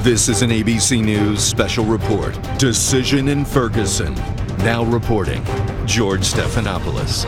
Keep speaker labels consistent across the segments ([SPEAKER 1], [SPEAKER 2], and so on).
[SPEAKER 1] This is an ABC News special report. Decision in Ferguson. Now reporting, George Stephanopoulos.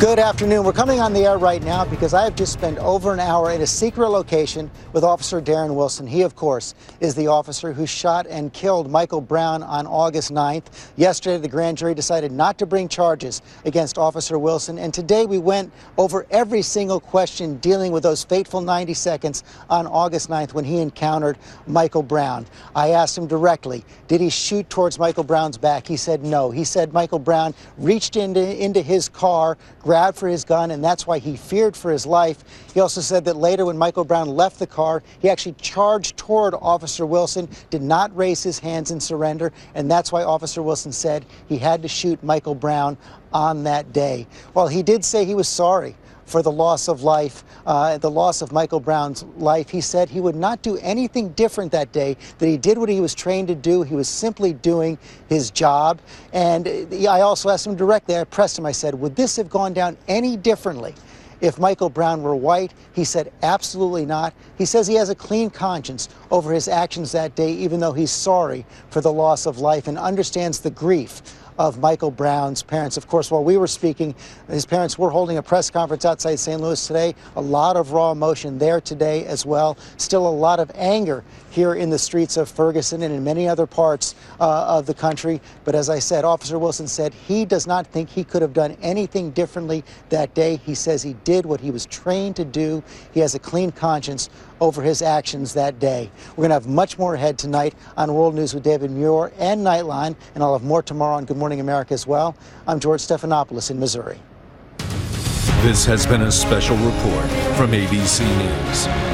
[SPEAKER 2] Good afternoon. We're coming on the air right now because I have just spent over an hour in a secret location with Officer Darren Wilson. He, of course, is the officer who shot and killed Michael Brown on August 9th. Yesterday, the grand jury decided not to bring charges against Officer Wilson. And today, we went over every single question dealing with those fateful 90 seconds on August 9th when he encountered Michael Brown. I asked him directly, did he shoot towards Michael Brown's back? He said no. He said Michael Brown reached into his car, grabbed for his gun, and that's why he feared for his life. He also said that later when Michael Brown left the car, he actually charged toward Officer Wilson, did not raise his hands in surrender, and that's why Officer Wilson said he had to shoot Michael Brown on that day. Well, he did say he was sorry for the loss of life, the loss of Michael Brown's life. He said he would not do anything different that day, that he did what he was trained to do. He was simply doing his job. And I also asked him directly, I pressed him, I said, would this have gone down any differently if Michael Brown were white? He said, absolutely not. He says he has a clean conscience over his actions that day, even though he's sorry for the loss of life and understands the grief of Michael Brown's parents. Of course, while we were speaking, his parents were holding a press conference outside St. Louis today. A lot of raw emotion there today as well. Still a lot of anger here in the streets of Ferguson and in many other parts of the country. But as I said, Officer Wilson said he does not think he could have done anything differently that day. He says he did what he was trained to do. He has a clean conscience over his actions that day. We're going to have much more ahead tonight on World News with David Muir and Nightline, and I'll have more tomorrow on Good Morning America as well. I'm George Stephanopoulos in Missouri.
[SPEAKER 1] This has been a special report from ABC News.